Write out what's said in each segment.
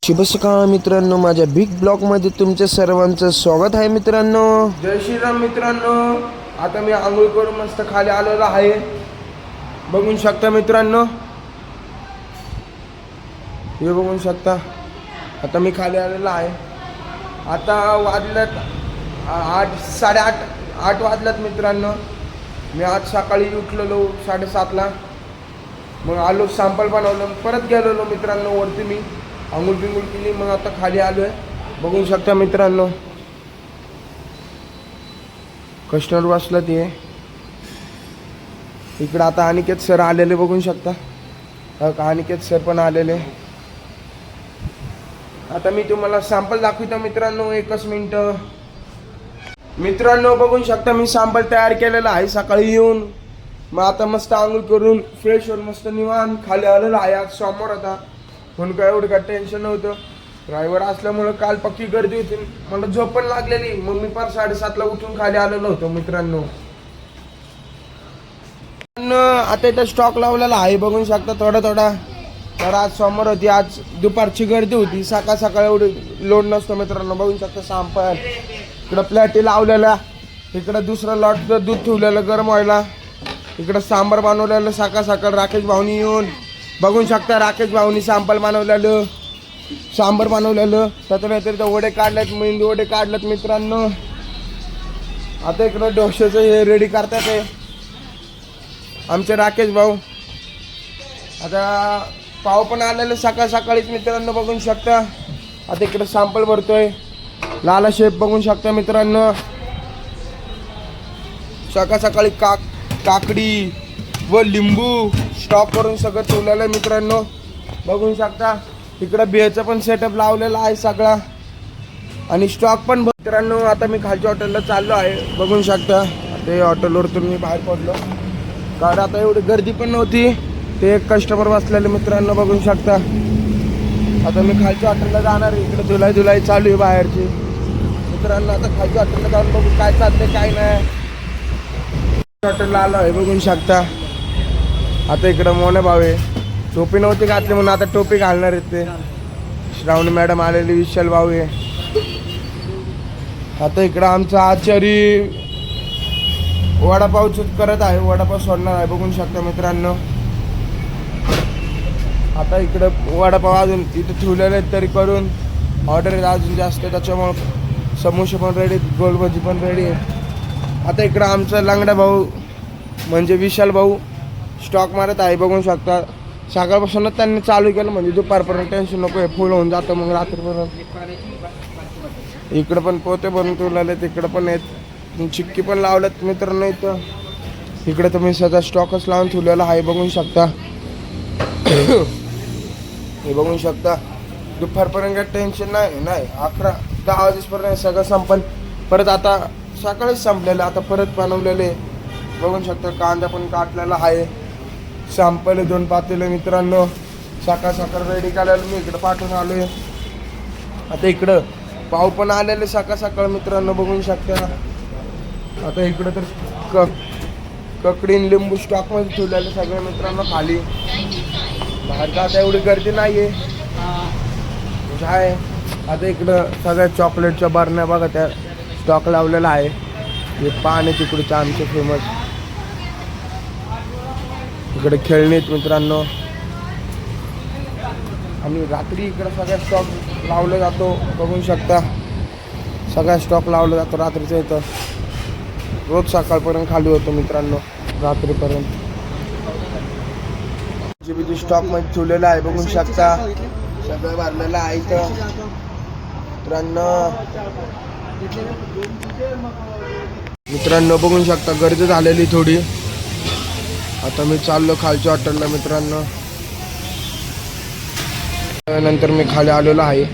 शुभ सकाळ मित्रांनो, माझ्या बिग ब्लॉग मध्ये तुमच्या सर्वांचं स्वागत आहे मित्रांनो. जय श्रीराम मित्रांनो. आता मी आंघोळ करून मस्त खाली आलेलो आहे. बघू शकता मित्रांनो, हे बघू शकता. आता मी खाली आलेलो आहे. आता वाजल्यात 8:30 वाजल्यात मित्रांनो. मी आज सकाळी उठलेलो 7:30ला. मग आलो, सॅम्पल बनवलं, परत गेलेलो मित्रांनो वरती. मी आंघोळ बिंघोळ केली, मग आता खाली आलो आहे. बघू शकता मित्रांनो, कस्टमर बसलं ते इकडं. आता अनिकेत सर आलेले बघू शकता. अनिकेत सर पण आलेले. आता मी तुम्हाला सॅम्पल दाखवतो मित्रांनो. एकच मिनटं मित्रांनो. बघू शकता मी सॅम्पल तयार केलेला आहे सकाळी येऊन. मग आता मस्त आंघोळ करून फ्रेश होऊन मस्त निवांत खाली आलेलं आहे. आज सोमवार होता म्हणून काय एवढं काय टेन्शन नव्हतं. ड्रायव्हर असल्यामुळं काल पक्की गर्दी होती, मला झोप पण लागलेली. मग मी पार 7:30ला उठून खाली आलेलो होतो मित्रांनो. आता इथं स्टॉक लावलेला आहे बघू शकता थोडा थोडा. तर आज सोमवार होती, आज दुपारची गर्दी होती. सकाळ एवढी लोड नसतो मित्रांनो. बघू शकता सॅम्पल इकडं प्लॅटी लावलेल्या, इकडं दुसरं लॉटचं दूध ठेवलेलं गरम व्हायला, इकडं सांबार बनवलेलं सकाळ राकेश भाऊनी येऊन. बघू शकता राकेश भाऊनी सॅम्पल बनवलेलं, सांबार बनवलेलं. त्याच्यानंतर वडे काढलेत, मेंदी वडे काढलेत मित्रांनो. आता इकडं डोश्याचं हे रेडी करतात ते आमचे राकेश भाऊ. आता पाव पण आलेलं सकाळीच मित्रांनो बघू शकता. आता इकडं सॅम्पल भरतोय लाला शेफ बघू शकता मित्रांनो. सकाळी काकडी व लिंबू स्टॉक करून सगळं ठेवलेलं आहे मित्रांनो बघू शकता. इकडं बिहेचं पण सेटअप लावलेला आहे सगळा, आणि स्टॉक पण मित्रांनो. आता मी खालच्या हॉटेलला चाललो आहे बघू शकता. ते हॉटेलवरतून मी बाहेर पडलो, कारण आता एवढी गर्दी पण नव्हती. ते एक कस्टमर बसलेले मित्रांनो बघू शकता. आता मी खालच्या हॉटेलला जाणार आहे. इकडे धुलाई चालू आहे बाहेरची मित्रांनो. आता खालच्या हॉटेलला जाऊन बघू काय चाललंय काय नाही. हॉटेलला आलो आहे बघू शकता. आता इकडं मोने भाऊ आहे, टोपी नव्हती घातली म्हणून आता टोपी घालणार आहेत ते. श्रावणी मॅडम आलेली, विशाल भाऊ आहे. आता इकडं आमचा आचारी वडापावच करत आहे, वडापाव सोडणार आहे बघू शकता मित्रांनो. आता इकडं वडापाव अजून इथं ठेवलेले आहेत तरी करून ऑर्डर अजून जास्त आहे, त्याच्यामुळं समोसे पण रेडी, गोलभजी पण रेडी आहे. आता इकडं आमचा लंगडा भाऊ म्हणजे विशाल भाऊ स्टॉक मारत आहे बघू शकता. सकाळपासूनच त्यांनी चालू केलं म्हणजे दुपारपर्यंत टेन्शन नको आहे, फुल होऊन जातं मग रात्रीपर्यंत. इकडं पण पोते बनवून ठेवलेले, तिकडं पण आहेत, चिक्की पण लावल्यात मित्रांनो इथं. इकडं तर मी सगळा स्टॉकच लावून ठेवलेला आहे बघू शकता. हे बघू शकता. दुपारपर्यंत काय टेन्शन नाही. 11-10 वाजेपर्यंत सगळं संपल. परत आता सकाळीच संपलेलं, आता परत बनवलेले बघू शकता. कांदा पण काटलेला आहे, सॅम्पल 2 पातेले मित्रांनो. सकाळ रेडी करायला मी इकडं पाठवून आलो आहे. आता इकडं पाव पण आलेले सकाळ मित्रांनो बघू शकता. आता इकडं तर ककडी लिंबू स्टॉकमध्ये ठेवलेले सगळे मित्रांनो खाली. बाहेर का आता एवढी गर्दी नाही आहे. आता इकडं सगळ्या चॉकलेटच्या बरण्या बघा, त्या स्टॉक लावलेला आहे. हे पान आहे तिकडचं आमचे फेमस. इकडे खेळणी आहेत मित्रांनो. आणि रात्री इकडं सगळ्या स्टॉक लावला जातो बघू शकता. सगळ्या स्टॉक लावला जातो रात्रीचं इथं. रोज सकाळपर्यंत खाली होतो मित्रांनो, रात्रीपर्यंत. जी स्टॉकमध्ये ठेवलेलं आहे बघू शकता. सगळं भरलेलं आहे इथं मित्रांनो बघू शकता. गर्दी झालेली थोडी. आता मी चाललो खालच्या हॉटेलला मित्रांनो. नंतर मी खाली आलेलो आहे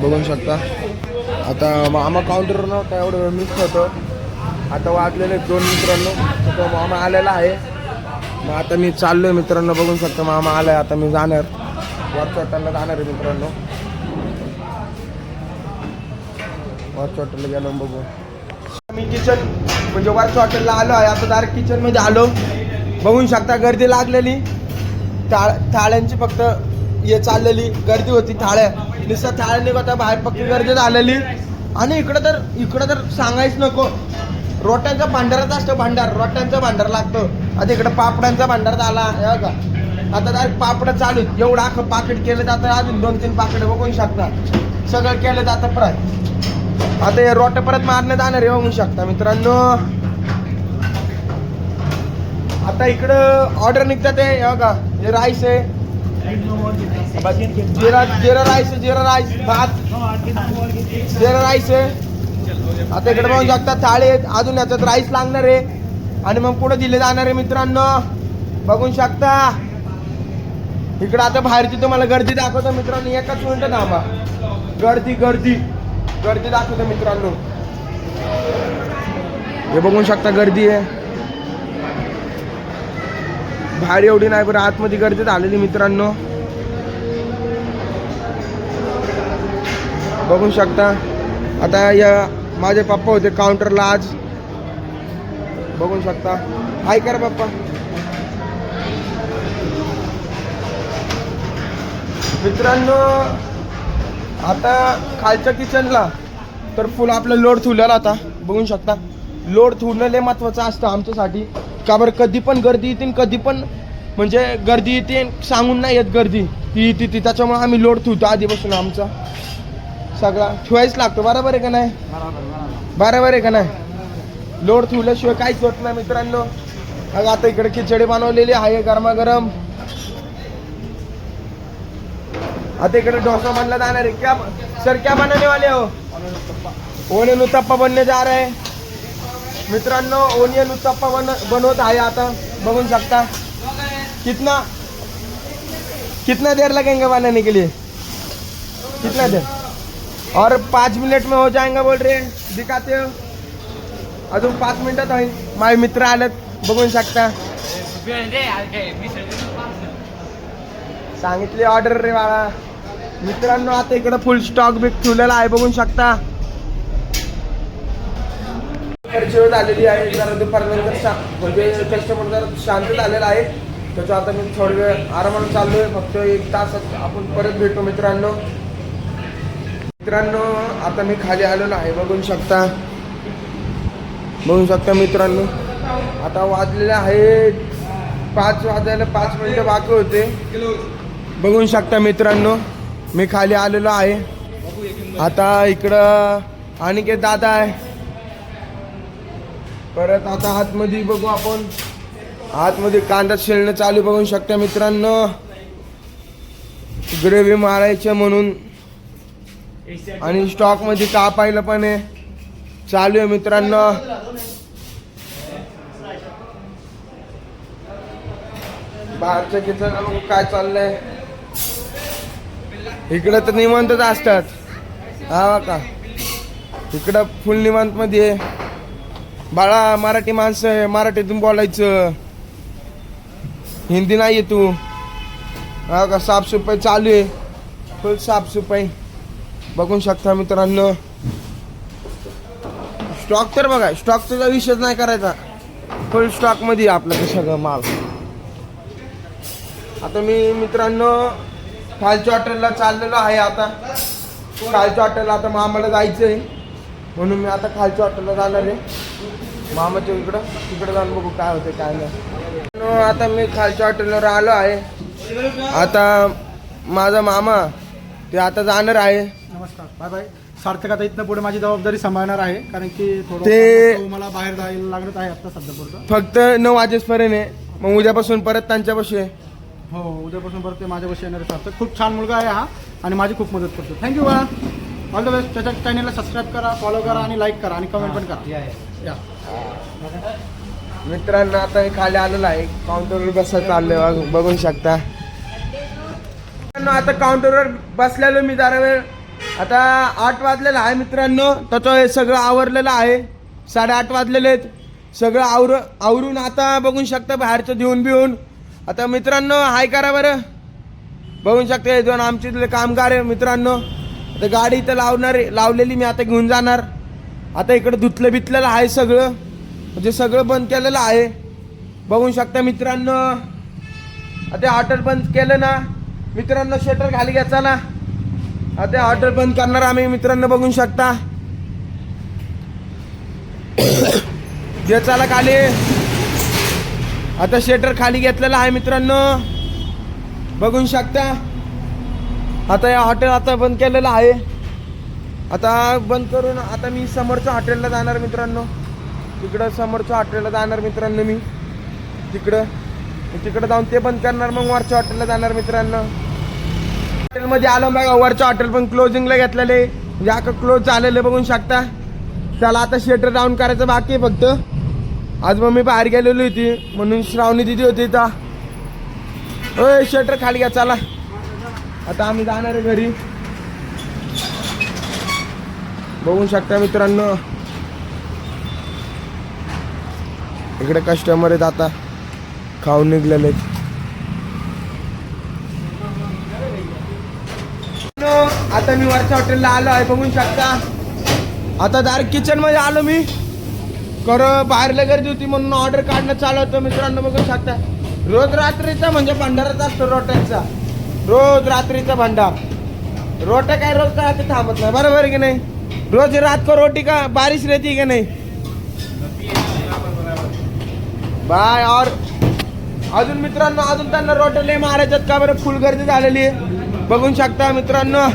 बघू शकता. आता मामा काउंटरवर नव्हता, एवढं वेळ मिस होतं. आता वाजलेले 2 मित्रांनो. आता मामा आलेला आहे. मग आता मी चाललोय मित्रांनो बघू शकता. मामा आलाय, आता मी जाणार वरच्या हॉटेलला जाणार आहे मित्रांनो. वरच्या हॉटेलला गेलो बघू. मी किचन म्हणजे वरच्या हॉटेलला आलो आहे. आता डायरेक्ट किचनमध्ये आलो बघू शकता. गर्दी लागलेली, थाळ्यांची फक्त हे चाललेली गर्दी होती, थाळ्या नुसतं थाळ्या निघता बाहेर पक्की गर्दी झालेली. आणि इकडं तर सांगायच नको, रोट्यांचा भांडारात असतो, रोट्यांचा भांडार लागतो. आता इकडं पापडांचा भांडार झाला हे का. आता डायरेक्ट पापड चालू, एवढं अख्खं पाकिट केलं जातं, अजून 2-3 पाकिट बघू शकता, सगळं केलं जातं परत. आता हे रोट्या परत मारण्यात जाणार आहे बघू शकता मित्रांनो. आता इकडं ऑर्डर निघतात हे बघा, हे राईस आहे, जिरा राईस भात, जिरा राईस आहे. आता इकडे बघू शकता थाळी आहेत, अजून याच्यात राईस लागणार आहे आणि मग पुढे दिले जाणार आहे मित्रांनो. बघू शकता इकडं. आता बाहेरची तुम्हाला गर्दी दाखवतो मित्रांनो, एकच मिनिट थांबा. गर्दी दाखवतो मित्रांनो. हे बघू शकता गर्दी आहे बाहेर, एवढी नाही बरं आतमध्ये गर्दी झालेली मित्रांनो. बघू शकता. आता या माझे पप्पा होते काउंटरला आज, बघू शकता. हाय करा पप्पा. मित्रांनो आता खालच्या किचनला तर फुल आपलं लोड ठेवलेला. आता बघू शकता लोड ठेवणं लय महत्वाचं असतं आमच्यासाठी. का बरं कधी पण गर्दी येते, कधी पण म्हणजे गर्दी येते सांगून नाही येत, गर्दी ती येते. त्याच्यामुळे आम्ही लोड ठेवतो आधीपासून, आमचा सगळा ठेवायच लागतो. बरोबर आहे का नाही? बरोबर आहे का नाही? लोड ठेवल्याशिवाय काहीच होत नाही मित्रांनो. आता इकडे खिचडी बनवलेली आहे गरमागरम. आता इकडे डोसा बनला जाणार आहे. क्या सर क्या बनाने वाले हो? ओनियन उत्तप्पा बनने जा रहे हैं मित्रांनो. ओनियन उत्तप्पा बनवत आहे आता, बघू शकता. कितना देर लगेंगे बनाने के लिए? कितना देर? और 5 मिनट में हो जाएगा बोल रहे, दिखाते हो. अजून 5 मिनिटात आहे. माझे मित्र आलेत, बघू शकता. सांगितली ऑर्डर रे बाळा मित्रांनो. आता इकडे फुल स्टॉक बिक ठेवलेला आहे, बघू शकता. खर्च झालेली आहे जरा दुपारनंतर, म्हणजे कस्टमर जरा शांत झालेला आहे. त्याचं आता मी थोडा वेळ आरामाने चाललोय, फक्त 1 तासात आपण परत भेटू मित्रांनो. आता मी खाली आलेलो आहे, बघू शकता मित्रांनो. आता वाजलेले आहे 5 वाजायला 5 मिनिटं बाकी होते, बघू शकता मित्रांनो. मी खाली आलेलो आहे. आता इकडं अनिकेत दादा आहे परत. आता आतमध्ये बघू आपण, आतमध्ये कांदा शिळणं चालू, बघू शकता मित्रांनो. ग्रेव्ही मारायचं म्हणून आणि स्टॉक मध्ये कापायला पण आहे, चालू आहे मित्रांनो. बाहेरच्या किचन काय चाललंय. इकडं तर निवांतच असतात हा का. इकडं फुल निवांत मध्ये बाळा. मराठी माणसं आहे, मराठीतून बोलायचं, हिंदी नाही आहे तू हा का. साफसफाई चालू आहे, फुल साफसफाई, बघू शकता मित्रांनो. स्टॉक तर बघा, स्टॉकचा विषयच नाही करायचा, फुल स्टॉक मध्ये आपलं सगळं माल. आता मी मित्रांनो खालच्या हॉटेलला चाललेलो आहे. आता खालच्या हॉटेलला आता मामाला जायचं आहे, म्हणून मी आता खालच्या हॉटेलला जाणार आहे. मामाच्या तिकडं जाऊन बघू काय होते काय नाही. आता मी खालच्या हॉटेलवर आलो आहे. आता माझा मामा ते आता जाणार आहे. नमस्कार, बाय बाय. सार्थक आता इथनं पुढे माझी जबाबदारी सांभाळणार आहे, कारण की ते मला बाहेर जायला लागत आहे आता सध्या पुरतं. फक्त 9 वाजेपर्यंत आहे, मग उद्यापासून परत त्यांच्यापाशी आहे. हो, उद्यापासून परत ते माझ्यापाशी येणार आहे. सार्थक खूप छान मुलगा आहे हा, आणि माझी खूप मदत करतो. थँक्यू बाळा, ऑल द बेस्ट. त्याच्या चॅनलला सबस्क्राईब करा, फॉलो करा आणि लाईक करा आणि कमेंट पण करा. या मित्रांनो आता मी खाली आलेलो आहे, काउंटरवर बसा चाललोय, बघू शकता. आता काउंटरवर बसलेलो मी जरा वेळ. आता 8 वाजलेला आहे मित्रांनो. त्याचं हे सगळं आवरलेलं आहे, 8:30 वाजलेले आहेत. सगळं आवरून आता बघू शकता बाहेरचं देऊन बिऊन. आता मित्रांनो हाय करा बरं, बघू शकता. हे 2 आमचे कामगार आहे मित्रांनो. आता गाडी इथं लावलेली मी आता घेऊन जाणार. आता इकडे धुतलं बितलेलं आहे सगळं, म्हणजे सगळं बंद केलेलं आहे, बघू शकता मित्रांनो. आता हॉटेल बंद केलं ना मित्रांनो शटर खाली घ्या चला. आता हॉटेल बंद करणार आम्ही मित्रांनो, बघू शकता. घे चला खाली. आता शटर खाली घेतलेला आहे मित्रांनो, बघू शकता. आता हे हॉटेल आता बंद केलेलं आहे. आता बंद करून आता मी समोरच्या हॉटेलला जाणार मित्रांनो. तिकडं समोरच्या हॉटेलला जाणार मित्रांनो मी. तिकडं जाऊन ते बंद करणार, मग वरच्या हॉटेलला जाणार मित्रांनो. हॉटेलमध्ये आलो बघा, वरच्या हॉटेल पण क्लोजिंगला घेतलेले, म्हणजे आता क्लोज झालेले बघू शकता. त्याला आता शटर डाऊन करायचं बाकी आहे फक्त. आज मम्मी बाहेर गेलेली होती म्हणून श्रावणी दिदी होती इथं. ओय शटर खाली घ्या चला. आता आम्ही जाणार आहे घरी, बघू शकता मित्रांनो. इकडे कस्टमर आहेत आता खाऊन निघलेले. आता मी वरच्या हॉटेलला आलो आहे बघू शकता. आता डायरेक्ट किचन मध्ये आलो मी. बाहेरला गर्दी होती म्हणून ऑर्डर काढणं चालू होतं मित्रांनो, बघू शकता. रोज रात्रीचा म्हणजे भंडाराच असतो रोट्यांचा, रोज रात्रीचा भंडार. रोट्या काय रोज काय थांबत नाही, बरोबर की नाही. रोज रात को रोटी का बारिश रहती का नाही बाय. और अजून मित्रांनो अजून त्यांना रोट्याले मारायच्यात का बरं, फुल गर्दी झालेली आहे बघू शकता मित्रांनो.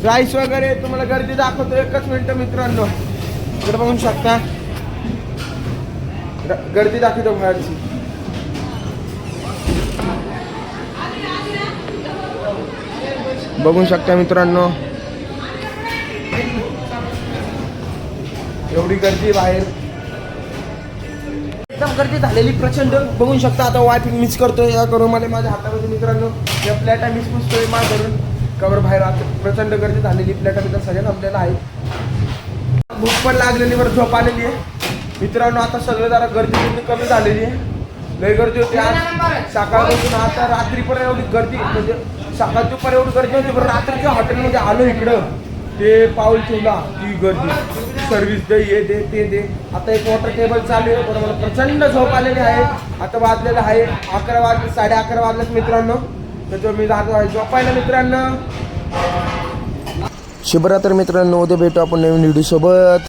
राईस वगैरे तुम्हाला गर्दी दाखवतो, एकच मिनिट मित्रांनो. इकडे बघू शकता गर्दी दाखवतो बाहेरची. बघू शकता मित्रांनो एवढी गर्दी बाहेर, एकदम गर्दी झालेली प्रचंड बघू शकता. आता वायफाय मिस करतोय या करून मला माझ्या हातामध्ये मित्रांनो. या प्लेटा मिस पुसतोय माझ्या करून कवर बाहेर. आता प्रचंड गर्दी झालेली, प्लेटा बिटा सगळ्या थांबलेला आहे. भूक पण लागलेली, वर झोप आलेली आहे मित्रांनो. आता सगळं जरा गर्दी कमी झालेली आहे, लय गर्दी होती आज सकाळपासून. आता रात्रीपर्यंत एवढी गर्दी, म्हणजे सकाळ दुपार एवढी गर्दी होती, पण रात्रीच्या हॉटेलमध्ये आलो इकडं ते पाऊल ठेवला ती गर्दी. सर्व्हिस दे, हे दे ते दे. आता एक वॉटर टेबल चालू आहे, पण मला प्रचंड झोप आलेली आहे. आता वाजलेलं आहे 11 वाजले, 11:30 वाजलेत मित्रांनो. त्याच्यावर मी जातो आहे झोपायला मित्रांनो. शुभरात्री मित्रांनो, उद्या भेटू आपण नवीन व्हिडिओ सोबत.